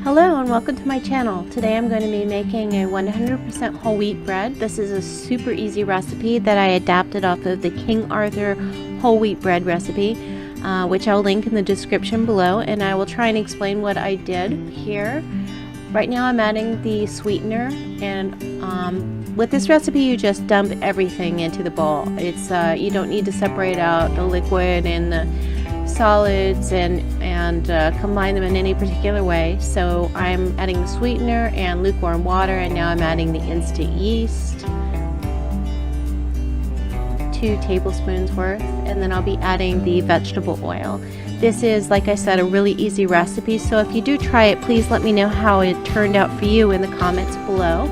Hello and welcome to my channel. Today I'm going to be making a 100% whole wheat bread. This is a super easy recipe that I adapted off of the King Arthur whole wheat bread recipe, which I'll link in the description below, and I will try and explain what I did here. Right now I'm adding the sweetener, and with this recipe you just dump everything into the bowl. It's you don't need to separate out the liquid and the solids and combine them in any particular way. So I'm adding the sweetener and lukewarm water, and now I'm adding the instant yeast, 2 tablespoons worth, and then I'll be adding the vegetable oil. This is, like I said, a really easy recipe, so if you do try it, please let me know how it turned out for you in the comments below.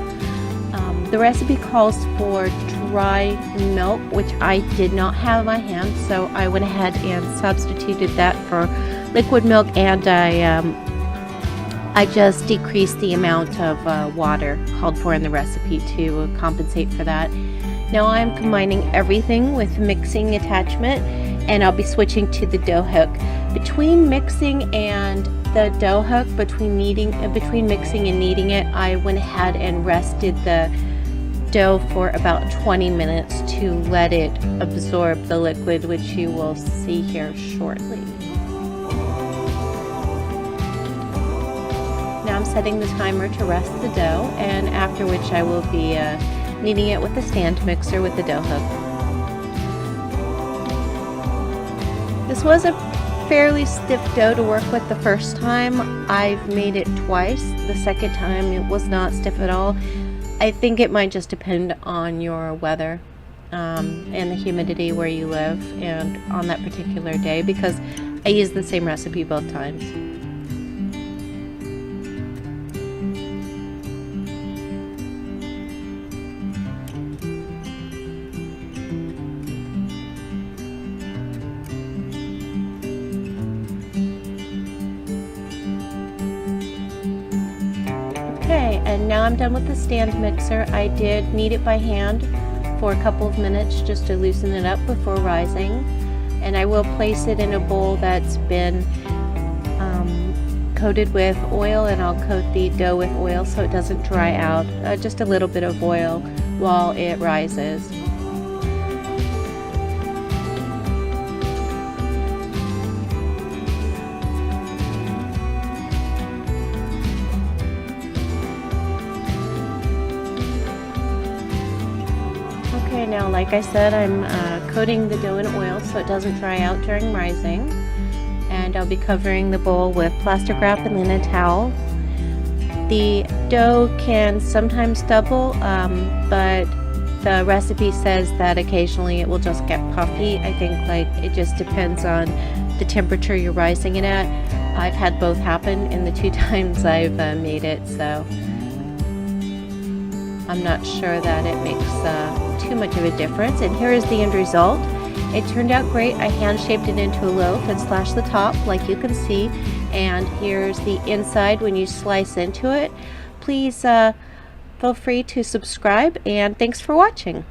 The recipe calls for dry milk, which I did not have in my hand, so I went ahead and substituted that for liquid milk, and I just decreased the amount of water called for in the recipe to compensate for that. Now I'm combining everything with mixing attachment, and I'll be switching to the dough hook. Between mixing and the dough hook, between mixing and kneading it, I went ahead and rested the dough for about 20 minutes to let it absorb the liquid, which you will see here shortly. Now I'm setting the timer to rest the dough, and after which I will be kneading it with the stand mixer with the dough hook. This was a fairly stiff dough to work with the first time. I've made it twice. The second time it was not stiff at all. I think it might just depend on your weather and the humidity where you live and on that particular day, because I use the same recipe both times. Okay, and now I'm done with the stand mixer. I did knead it by hand for a couple of minutes just to loosen it up before rising, and I will place it in a bowl that's been coated with oil, and I'll coat the dough with oil so it doesn't dry out. Just a little bit of oil while it rises. Okay, now like I said, I'm coating the dough in oil so it doesn't dry out during rising, and I'll be covering the bowl with plastic wrap and then a towel. The dough can sometimes double, but the recipe says that occasionally it will just get puffy. I think it just depends on the temperature you're rising it at. I've had both happen in the 2 times I've made it, so I'm not sure that it makes too much of a difference. And here is the end result. It turned out great. I hand shaped it into a loaf and slashed the top like you can see, and here's the inside when you slice into it. Please feel free to subscribe, and thanks for watching.